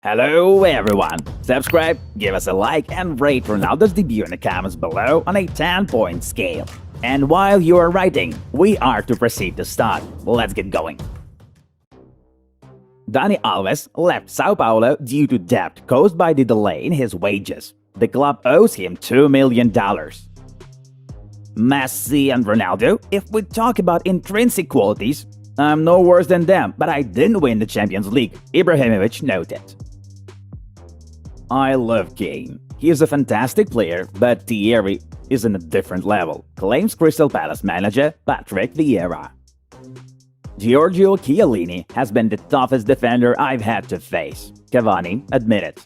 Hello everyone! Subscribe, give us a like, and rate Ronaldo's debut in the comments below on a 10-point scale. And while you are writing, we are to proceed to start. Let's get going. Dani Alves left Sao Paulo due to debt caused by the delay in his wages. The club owes him $2 million. Messi and Ronaldo, if we talk about intrinsic qualities, I'm no worse than them, but I didn't win the Champions League, Ibrahimovic noted. I love Kane. He is a fantastic player, but Thierry is on a different level, claims Crystal Palace manager Patrick Vieira. Giorgio Chiellini has been the toughest defender I've had to face, Cavani admitted.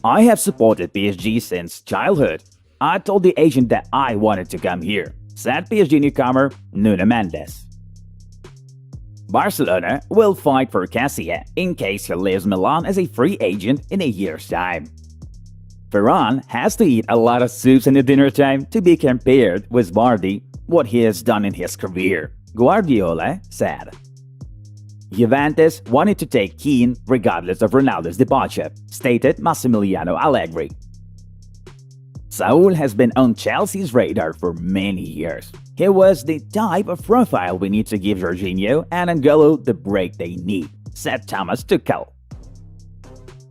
I have supported PSG since childhood. I told the agent that I wanted to come here, said PSG newcomer Nuno Mendes. Barcelona will fight for Cassia in case he leaves Milan as a free agent in a year's time. Ferran has to eat a lot of soups in the dinner time to be compared with Vardy, what he has done in his career, Guardiola said. Juventus wanted to take Keane regardless of Ronaldo's departure, stated Massimiliano Allegri. Saul has been on Chelsea's radar for many years. He was the type of profile we need to give Jorginho and N'Golo the break they need, said Thomas Tuchel.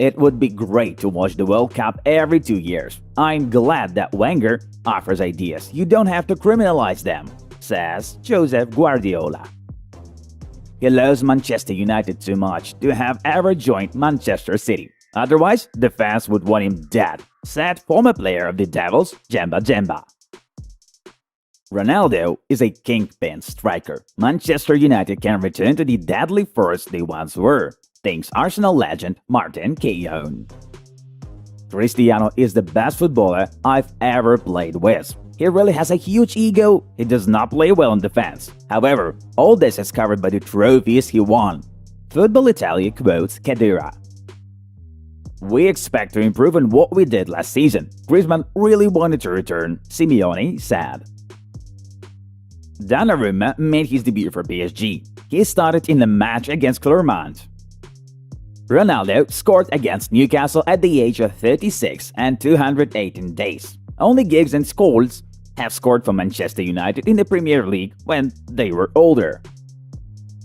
It would be great to watch the World Cup every 2 years. I'm glad that Wenger offers ideas. You don't have to criminalize them, says Josep Guardiola. He loves Manchester United too much to have ever joined Manchester City. Otherwise, the fans would want him dead, said former player of the Devils, Jemba Jemba. Ronaldo is a kingpin striker. Manchester United can return to the deadly force they once were, thinks Arsenal legend Martin Keown. Cristiano is the best footballer I've ever played with. He really has a huge ego. He does not play well in defense. However, all this is covered by the trophies he won. Football Italia quotes Khedira. We expect to improve on what we did last season. Griezmann really wanted to return, Simeone said. Donnarumma made his debut for PSG. He started in the match against Clermont. Ronaldo scored against Newcastle at the age of 36 and 218 days. Only Giggs and Scholes have scored for Manchester United in the Premier League when they were older.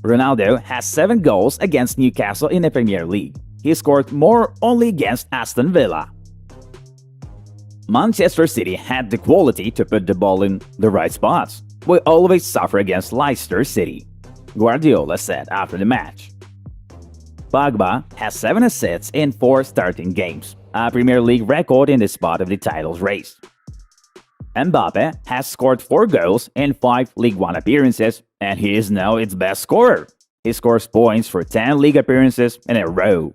Ronaldo has 7 goals against Newcastle in the Premier League. He scored more only against Aston Villa. Manchester City had the quality to put the ball in the right spots. We always suffer against Leicester City, Guardiola said after the match. Pogba has 7 assists in 4 starting games, a Premier League record in the spot of the titles race. Mbappe has scored 4 goals in 5 League One appearances, and he is now its best scorer. He scores points for 10 league appearances in a row.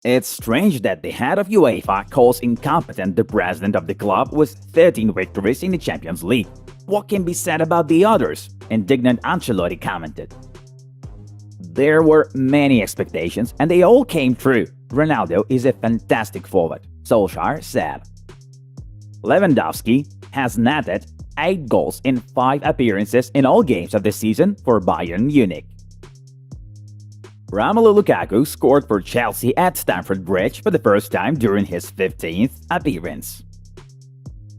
It's strange that the head of UEFA calls incompetent the president of the club with 13 victories in the Champions League. What can be said about the others? Indignant Ancelotti commented. There were many expectations and they all came true. Ronaldo is a fantastic forward, Solskjaer said. Lewandowski has netted 8 goals in 5 appearances in all games of the season for Bayern Munich. Romelu Lukaku scored for Chelsea at Stamford Bridge for the first time during his 15th appearance.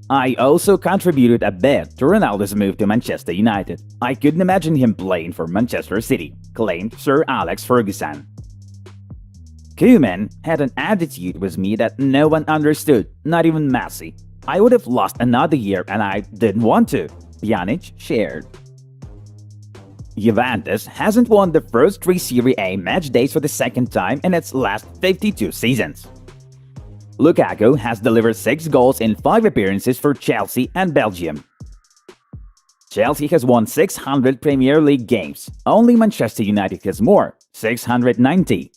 I also contributed a bit to Ronaldo's move to Manchester United. I couldn't imagine him playing for Manchester City, claimed Sir Alex Ferguson. Koeman had an attitude with me that no one understood, not even Messi. I would have lost another year and I didn't want to, Pjanic shared. Juventus hasn't won the first 3 Serie A match days for the second time in its last 52 seasons. Lukaku has delivered 6 goals in 5 appearances for Chelsea and Belgium. Chelsea has won 600 Premier League games. Only Manchester United has more, 690.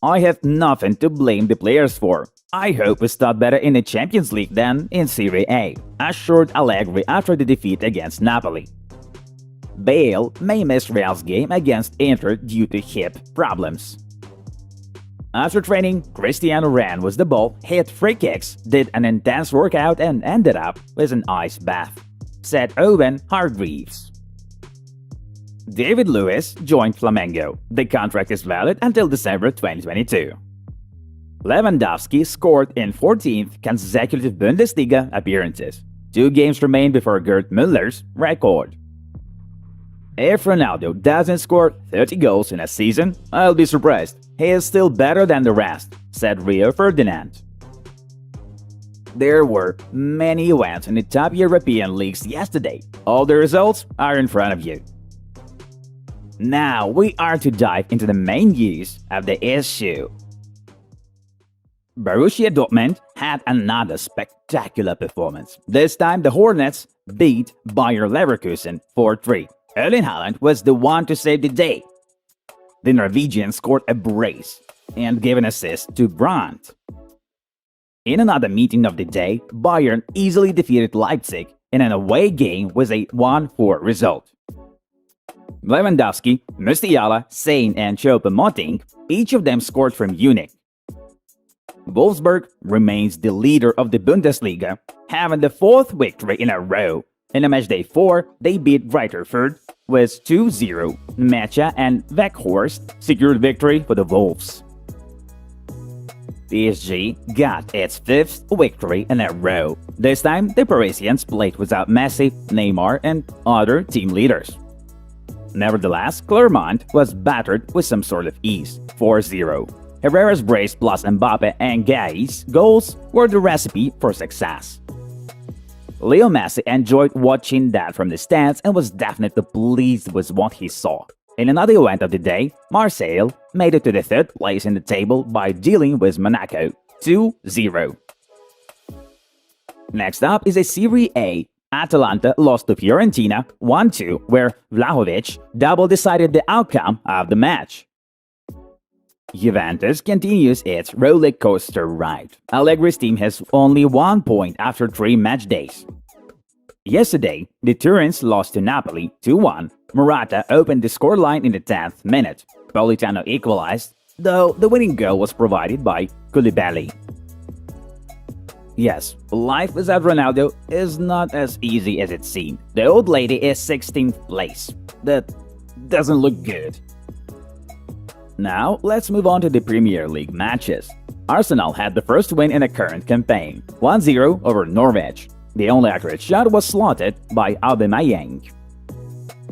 I have nothing to blame the players for. I hope we start better in the Champions League than in Serie A, assured Allegri after the defeat against Napoli. Bale may miss Real's game against Inter due to hip problems. After training, Cristiano ran with the ball, hit free kicks, did an intense workout and ended up with an ice bath, said Owen Hargreaves. David Luiz joined Flamengo. The contract is valid until December 2022. Lewandowski scored in 14th consecutive Bundesliga appearances. 2 games remain before Gerd Müller's record. If Ronaldo doesn't score 30 goals in a season, I'll be surprised. He is still better than the rest, said Rio Ferdinand. There were many events in the top European leagues yesterday. All the results are in front of you. Now we are to dive into the main news of the issue. Borussia Dortmund had another spectacular performance. This time the Hornets beat Bayer Leverkusen 4-3. Erling Haaland was the one to save the day. The Norwegian scored a brace and gave an assist to Brandt. In another meeting of the day, Bayern easily defeated Leipzig in an away game with a 1-4 result. Lewandowski, Musiala, Sane and Choupo-Moting, each of them scored from Munich. Wolfsburg remains the leader of the Bundesliga, having the 4th victory in a row. In a matchday 4, they beat Greuther with 2-0. Mecha and Weghorst secured victory for the Wolves. PSG got its 5th victory in a row. This time, the Parisians played without Messi, Neymar, and other team leaders. Nevertheless, Clermont was battered with some sort of ease, 4-0. Herrera's brace plus Mbappe and Gai's goals were the recipe for success. Leo Messi enjoyed watching that from the stands and was definitely pleased with what he saw. In another event of the day, Marseille made it to the 3rd place in the table by dealing with Monaco 2-0. Next up is a Serie A. Atalanta lost to Fiorentina 1-2, where Vlahovic double-decided the outcome of the match. Juventus continues its roller coaster ride. Allegri's team has only 1 point after 3 match days. Yesterday, the Turins lost to Napoli 2-1. Morata opened the scoreline in the 10th minute. Politano equalized, though the winning goal was provided by Koulibaly. Yes, life without Ronaldo is not as easy as it seemed. The old lady is 16th place. That doesn't look good. Now, let's move on to the Premier League matches. Arsenal had the first win in the current campaign, 1-0 over Norwich. The only accurate shot was slotted by Aubameyang.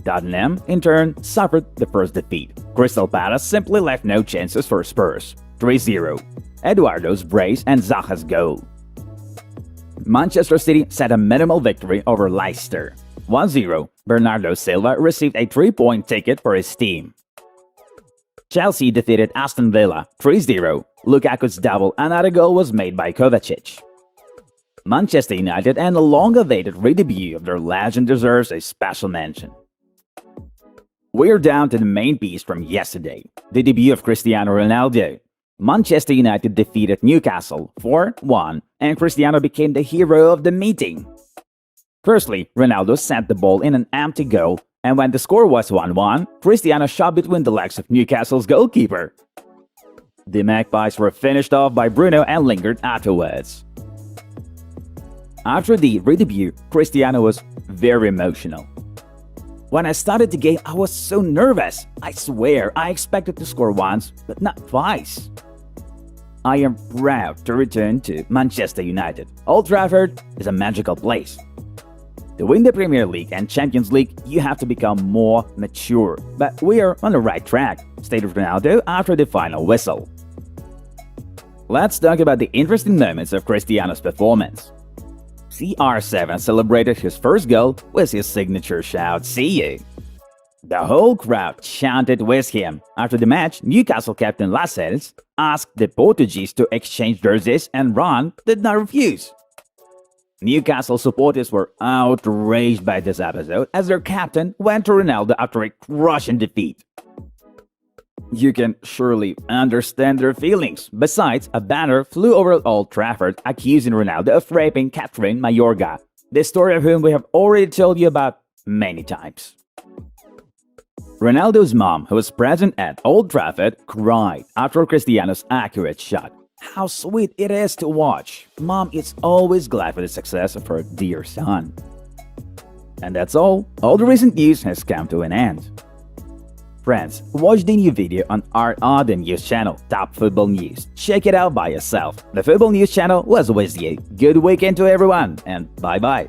Tottenham, in turn, suffered the first defeat. Crystal Palace simply left no chances for Spurs, 3-0. Eduardo's brace and Zaha's goal. Manchester City set a minimal victory over Leicester, 1-0. Bernardo Silva received a 3-point ticket for his team. Chelsea defeated Aston Villa 3-0. Lukaku's double another goal was made by Kovacic. Manchester United and the long-awaited re-debut of their legend deserves a special mention. We're down to the main piece from yesterday, the debut of Cristiano Ronaldo. Manchester United defeated Newcastle 4-1, and Cristiano became the hero of the meeting. Firstly, Ronaldo sent the ball in an empty goal, and when the score was 1-1, Cristiano shot between the legs of Newcastle's goalkeeper. The Magpies were finished off by Bruno and lingered afterwards. After the re-debut, Cristiano was very emotional. When I started the game, I was so nervous. I swear, I expected to score once, but not twice. I am proud to return to Manchester United. Old Trafford is a magical place. To win the Premier League and Champions League, you have to become more mature. But we are on the right track, stated Ronaldo after the final whistle. Let's talk about the interesting moments of Cristiano's performance. CR7 celebrated his first goal with his signature shout, "See you!" The whole crowd chanted with him. After the match, Newcastle captain Lascelles asked the Portuguese to exchange jerseys and Ron did not refuse. Newcastle supporters were outraged by this episode as their captain went to Ronaldo after a crushing defeat. You can surely understand their feelings. Besides, a banner flew over Old Trafford accusing Ronaldo of raping Catherine Mayorga, the story of whom we have already told you about many times. Ronaldo's mom, who was present at Old Trafford, cried after Cristiano's accurate shot. How sweet it is to watch. Mom is always glad for the success of her dear son. And that's all. All the recent news has come to an end. Friends, watch the new video on our other news channel, Top Football News. Check it out by yourself. The Football News channel was with you. Good weekend to everyone, and bye-bye.